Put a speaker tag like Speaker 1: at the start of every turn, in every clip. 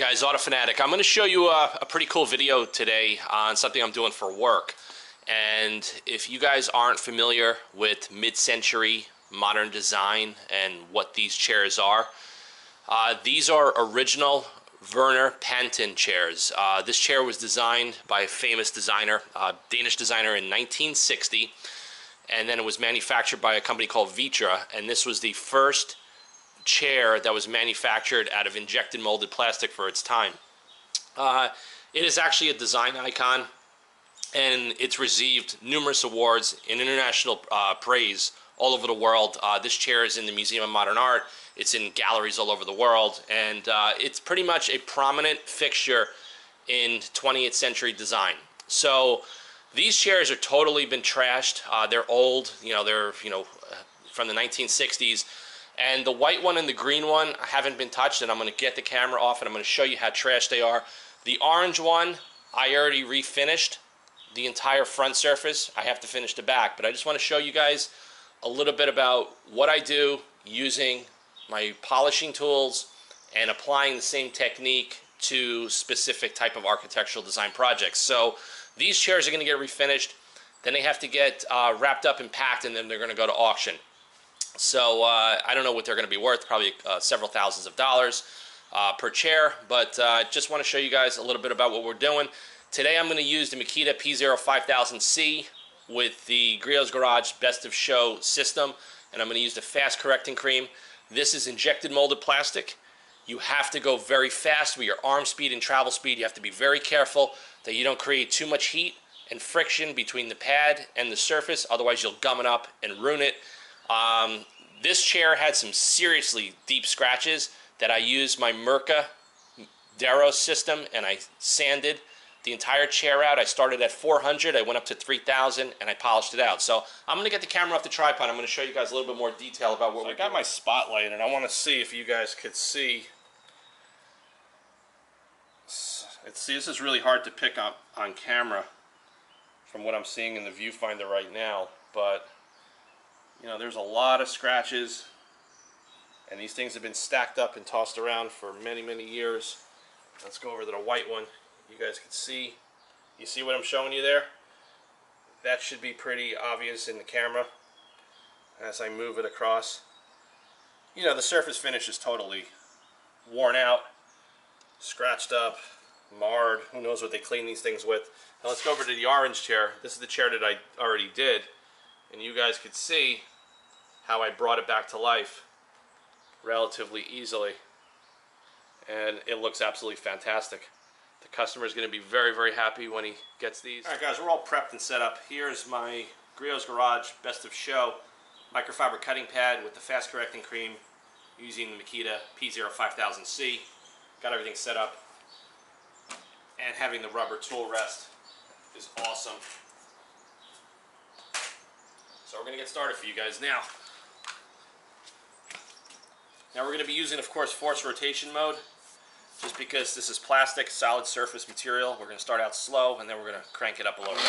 Speaker 1: Guys, autofanatic. I'm going to show you a pretty cool video today on something I'm doing for work. And if you guys aren't familiar with mid-century modern design and what these chairs are, these are original Werner Panton chairs. This chair was designed by a famous designer, Danish designer in 1960, and then it was manufactured by a company called Vitra, and this was the first chair that was manufactured out of injected molded plastic for its time. It is actually a design icon, and it's received numerous awards and international praise all over the world. This chair is in the Museum of Modern Art. It's in galleries all over the world, and it's pretty much a prominent fixture in 20th century design. So these chairs are totally been trashed. They're old, they're from the 1960s. And the white one and the green one haven't been touched, and I'm going to get the camera off and I'm going to show you how trash they are. The orange one, I already refinished the entire front surface. I have to finish the back, but I just want to show you guys a little bit about what I do using my polishing tools and applying the same technique to specific type of architectural design projects. So these chairs are going to get refinished, then they have to get wrapped up and packed, and then they're going to go to auction. So I don't know what they're going to be worth, probably several thousands of dollars per chair, but just want to show you guys a little bit about what we're doing. Today I'm going to use the Makita P05000C with the Griots Garage Best of Show system, and I'm going to use the fast correcting cream. This is injected molded plastic. You have to go very fast with your arm speed and travel speed. You have to be very careful that you don't create too much heat and friction between the pad and the surface, otherwise you'll gum it up and ruin it. This chair had some seriously deep scratches that I used my Makita P05000C system, and I sanded the entire chair out. I started at 400, I went up to 3,000, and I polished it out. So I'm going to get the camera off the tripod. I'm going to show you guys a little bit more detail about what I got my spotlight, and I want to see if you guys could see. See, this is really hard to pick up on camera from what I'm seeing in the viewfinder right now, but there's a lot of scratches, and these things have been stacked up and tossed around for many, many years. Let's go over to the white one. You guys can see. You see what I'm showing you there? That should be pretty obvious in the camera as I move it across. The surface finish is totally worn out, scratched up, marred. Who knows what they clean these things with. Now let's go over to the orange chair. This is the chair that I already did, and you guys could see how I brought it back to life relatively easily, and it looks absolutely fantastic. The customer is going to be very, very happy when he gets these. Alright guys, we're all prepped and set up. Here's my Griots Garage Best of Show microfiber cutting pad with the fast correcting cream using the Makita P05000C. Got everything set up, and having the rubber tool rest is awesome. So we're going to get started for you guys now. Now we're going to be using, of course, force rotation mode. Just because this is plastic, solid surface material, we're going to start out slow, and then we're going to crank it up a little bit.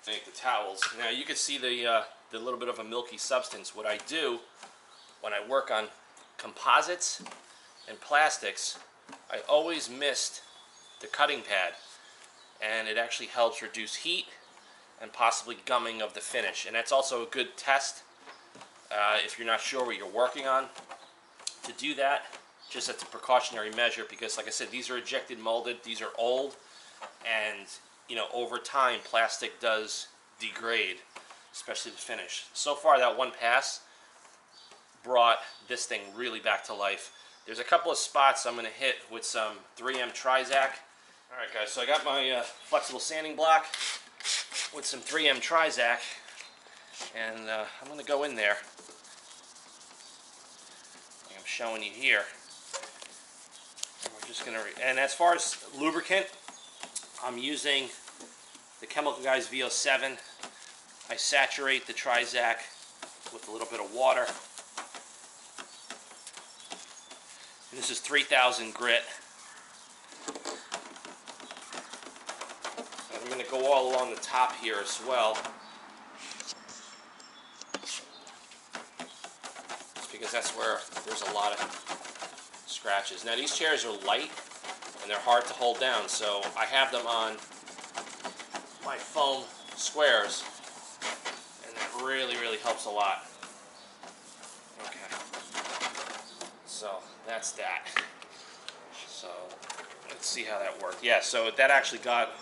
Speaker 1: Make the towels. Now you can see the little bit of a milky substance. What I do when I work on composites and plastics, I always mist the cutting pad, and it actually helps reduce heat and possibly gumming of the finish. And that's also a good test if you're not sure what you're working on, to do that just as a precautionary measure, because like I said, these are ejected molded, these are old, and you know, over time plastic does degrade, especially the finish. So far that one pass brought this thing really back to life. There's a couple of spots I'm going to hit with some 3M Tri-Zack. Alright guys, so I got my flexible sanding block with some 3M Tri-Zack, and I'm going to go in there, like I'm showing you here. And we're just going to, and as far as lubricant, I'm using the Chemical Guys V007. I saturate the Tri-Zack with a little bit of water. And this is 3000 grit. And I'm going to go all along the top here as well, just because that's where there's a lot of scratches. Now these chairs are light and they're hard to hold down, so I have them on my foam squares, and that really, really helps a lot. Okay, so that's that. So let's see how that worked. Yeah, so that actually got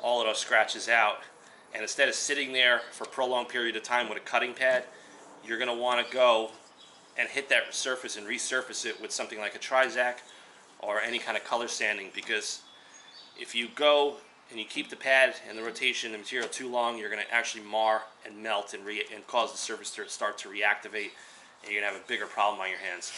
Speaker 1: all of those scratches out, and instead of sitting there for a prolonged period of time with a cutting pad, you're going to want to go and hit that surface and resurface it with something like a Tri-Zack or any kind of color sanding, because if you go and you keep the pad and the rotation of the material too long, you're going to actually mar and melt and cause the surface to start to reactivate, and you're going to have a bigger problem on your hands.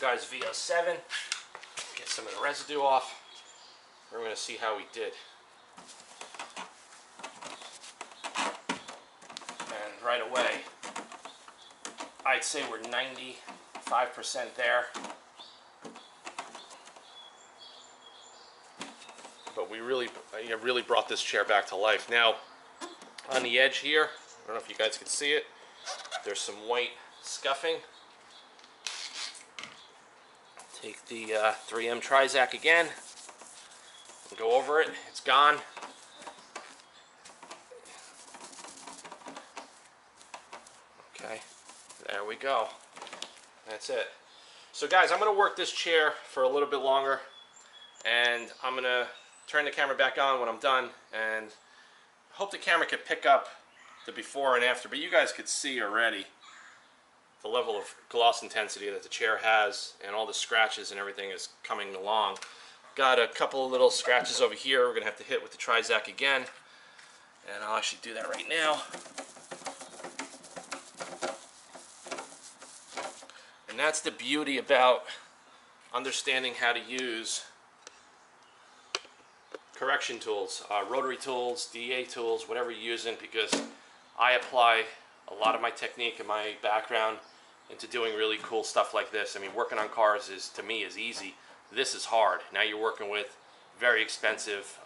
Speaker 1: Guys V007, get some of the residue off. We're going to see how we did. And right away, I'd say we're 95% there. But we really brought this chair back to life. Now, on the edge here, I don't know if you guys can see it, there's some white scuffing. Take the 3M Tri-Zack again and go over it. It's gone. Okay, there we go. That's it. So guys, I'm going to work this chair for a little bit longer, and I'm going to turn the camera back on when I'm done, and hope the camera could pick up the before and after, but you guys could see already the level of gloss intensity that the chair has, and all the scratches and everything is coming along. Got a couple of little scratches over here we're going to have to hit with the Tri-Zack again, and I'll actually do that right now. And that's the beauty about understanding how to use correction tools, rotary tools, DA tools, whatever you're using, because I apply a lot of my technique and my background into doing really cool stuff like this. I mean, working on cars is, to me, is easy. This is hard. Now you're working with very expensive,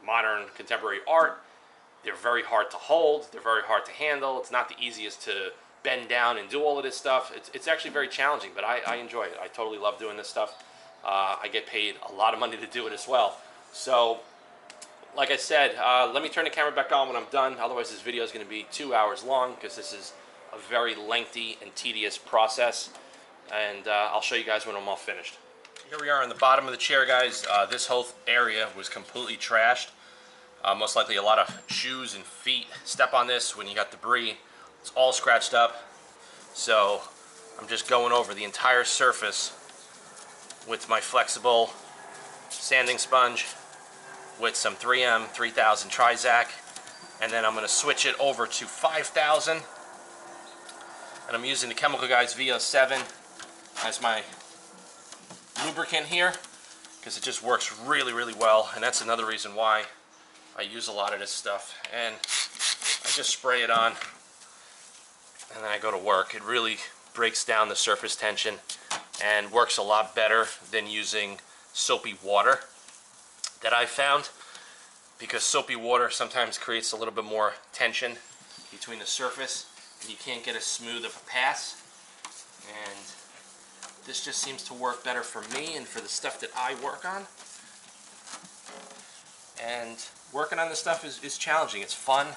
Speaker 1: modern, contemporary art. They're very hard to hold. They're very hard to handle. It's not the easiest to bend down and do all of this stuff. It's actually very challenging, but I enjoy it. I totally love doing this stuff. I get paid a lot of money to do it as well. So, like I said, let me turn the camera back on when I'm done. Otherwise, this video is going to be 2 hours long, because this is a very lengthy and tedious process. And I'll show you guys when I'm all finished. Here we are on the bottom of the chair, guys. This whole area was completely trashed. Most likely a lot of shoes and feet step on this when you got debris It's all scratched up. So I'm just going over the entire surface with my flexible sanding sponge with some 3M 3000 Tri-Zack, and then I'm going to switch it over to 5000, and I'm using the Chemical Guys V07 as my lubricant here because it just works really, really well, and that's another reason why I use a lot of this stuff. And I just spray it on and then I go to work. It really breaks down the surface tension and works a lot better than using soapy water that I found, because soapy water sometimes creates a little bit more tension between the surface and you can't get as smooth of a pass. And this just seems to work better for me and for the stuff that I work on. And working on this stuff is challenging. It's fun.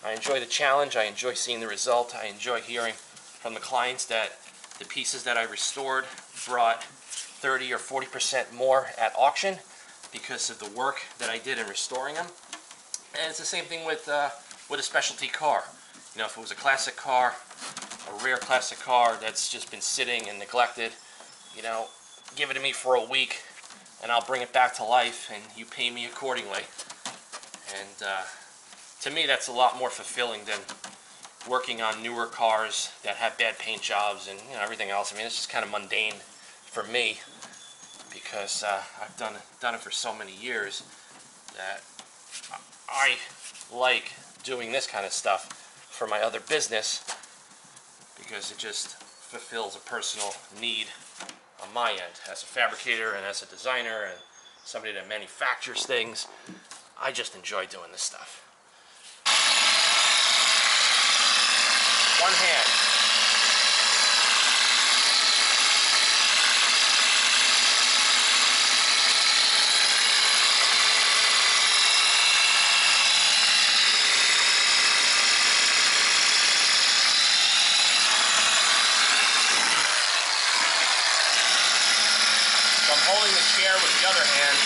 Speaker 1: I enjoy the challenge. I enjoy seeing the result. I enjoy hearing from the clients that the pieces that I restored brought 30 or 40% more at auction because of the work that I did in restoring them. And it's the same thing with a specialty car. You know, if it was a classic car, a rare classic car that's just been sitting and neglected, you know, give it to me for a week and I'll bring it back to life and you pay me accordingly. And to me, that's a lot more fulfilling than working on newer cars that have bad paint jobs and, you know, everything else. I mean, it's just kind of mundane for me because I've done it for so many years that I like doing this kind of stuff for my other business because it just fulfills a personal need on my end as a fabricator and as a designer and somebody that manufactures things. I just enjoy doing this stuff. One hand. So I'm holding the chair with the other hand.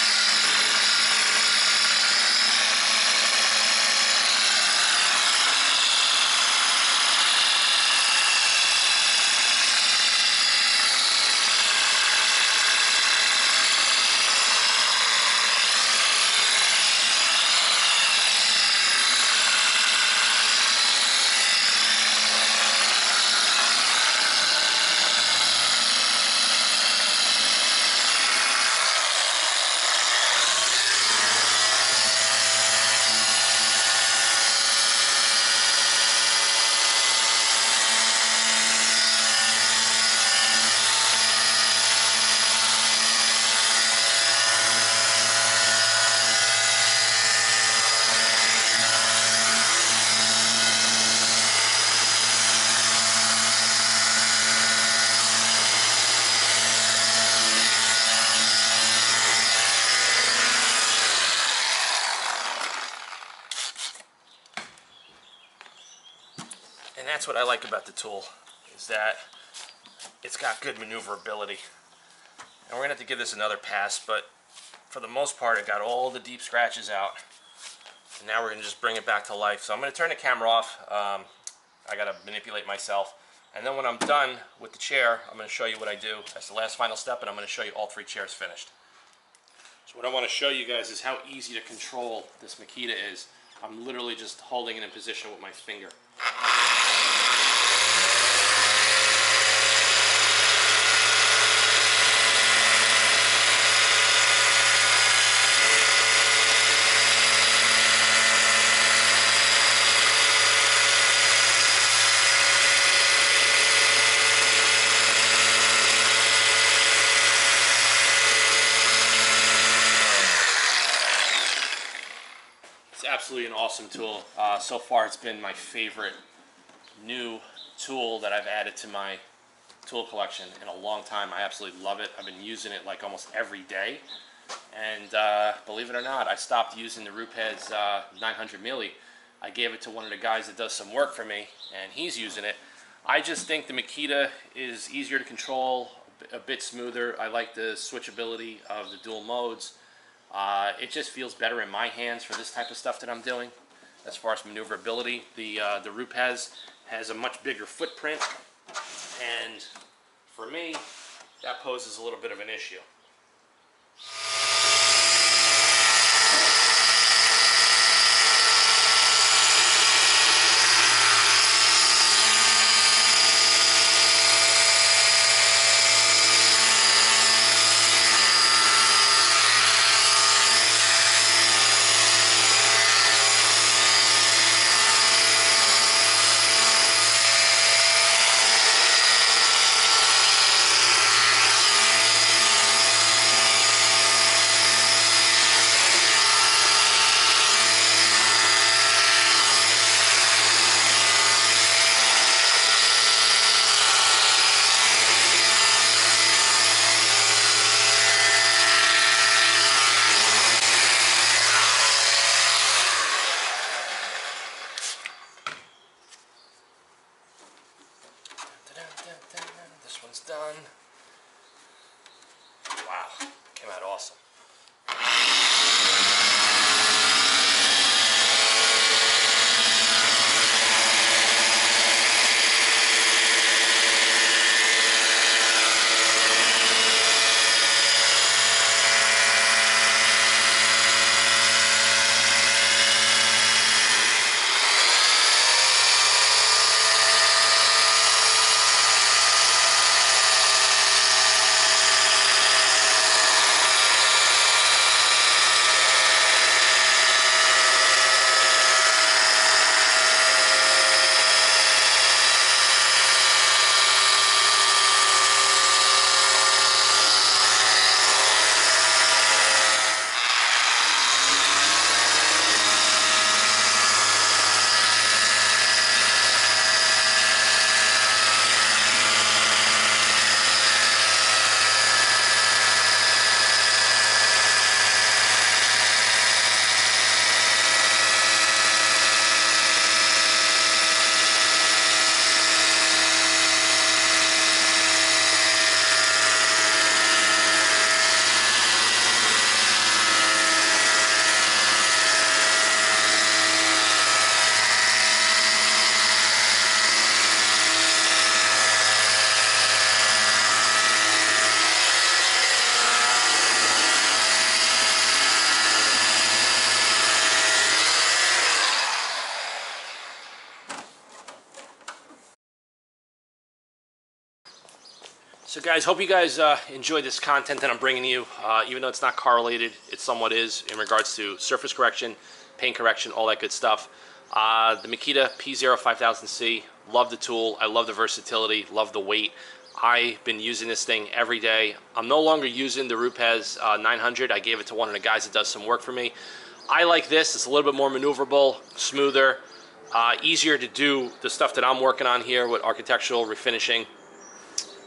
Speaker 1: And that's what I like about the tool, is that it's got good maneuverability. And we're going to have to give this another pass, but for the most part it got all the deep scratches out. And now we're going to just bring it back to life. So I'm going to turn the camera off. I got to manipulate myself. And then when I'm done with the chair, I'm going to show you what I do as the last final step, and I'm going to show you all three chairs finished. So what I want to show you guys is how easy to control this Makita is. I'm literally just holding it in position with my finger. Absolutely an awesome tool. So far it's been my favorite new tool that I've added to my tool collection in a long time. I absolutely love it. I've been using it like almost every day, and believe it or not, I stopped using the Rupes 900 milli. I gave it to one of the guys that does some work for me, and he's using it. I just think the Makita is easier to control, a bit smoother. I like the switchability of the dual modes. It just feels better in my hands for this type of stuff that I'm doing. As far as maneuverability, the Rupes has a much bigger footprint, and for me, that poses a little bit of an issue. This one's done. Wow, came out awesome. So guys, hope you guys enjoy this content that I'm bringing you. Even though it's not correlated, it somewhat is in regards to surface correction, paint correction, all that good stuff. The Makita P05000C, love the tool. I love the versatility, love the weight. I've been using this thing every day. I'm no longer using the Rupes 900. I gave it to one of the guys that does some work for me. I like this. It's a little bit more maneuverable, smoother, easier to do the stuff that I'm working on here with architectural refinishing.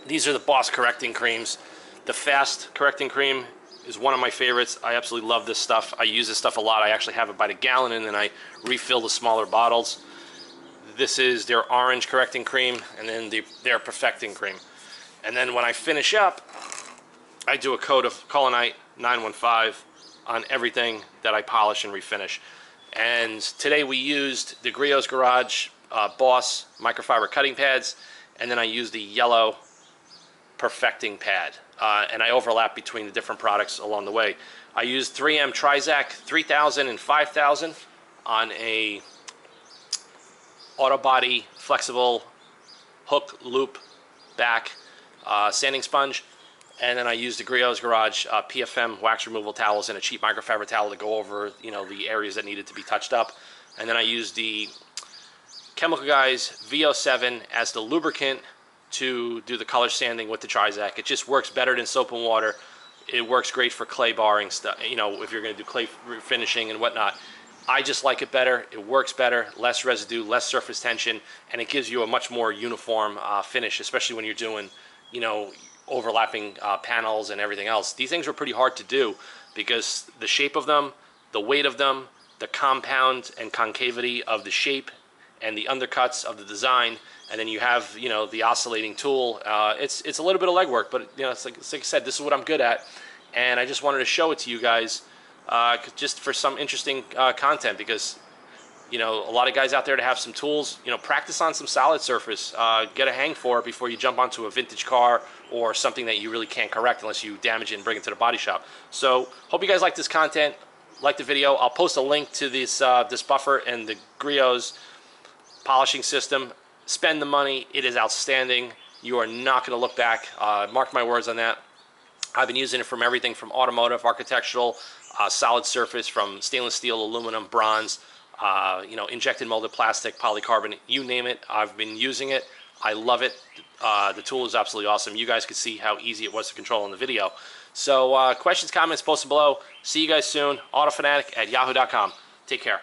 Speaker 1: These are the Boss correcting creams. The Fast correcting cream is one of my favorites. I absolutely love this stuff. I use this stuff a lot. I actually have it by the gallon, and then I refill the smaller bottles. This is their orange correcting cream, and then their perfecting cream. And then when I finish up, I do a coat of Colonite 915 on everything that I polish and refinish. And today we used the Griots Garage Boss microfiber cutting pads, and then I used the yellow perfecting pad, and I overlap between the different products along the way. I used 3M Tri-Zack 3000 and 5000 on a auto body flexible hook loop back sanding sponge, and then I used the Griots Garage PFM wax removal towels and a cheap microfiber towel to go over, you know, the areas that needed to be touched up. And then I used the Chemical Guys VO7 as the lubricant to do the color sanding with the Tri-Zack. It just works better than soap and water. It works great for clay barring stuff, you know, if you're going to do clay finishing and whatnot. I just like it better. It works better, less residue, less surface tension, and it gives you a much more uniform finish, especially when you're doing, you know, overlapping panels and everything else. These things were pretty hard to do because the shape of them, the weight of them, the compound and concavity of the shape and the undercuts of the design, and then you have, you know, the oscillating tool. It's a little bit of legwork, but you know, it's like I said, this is what I'm good at, and I just wanted to show it to you guys, just for some interesting content, because You know, a lot of guys out there to have some tools, you know, practice on some solid surface, get a hang for it before you jump onto a vintage car or something that you really can't correct unless you damage it and bring it to the body shop. So hope you guys like this content, like the video. I'll post a link to this this buffer and the Griots polishing system. Spend the money. It is outstanding. You are not going to look back. Mark my words on that. I've been using it from everything from automotive, architectural, solid surface, from stainless steel, aluminum, bronze, you know, injected molded plastic, polycarbonate, you name it. I've been using it. I love it. The tool is absolutely awesome. You guys could see how easy it was to control in the video. So questions, comments, post them below. See you guys soon. autofanatic@yahoo.com. Take care.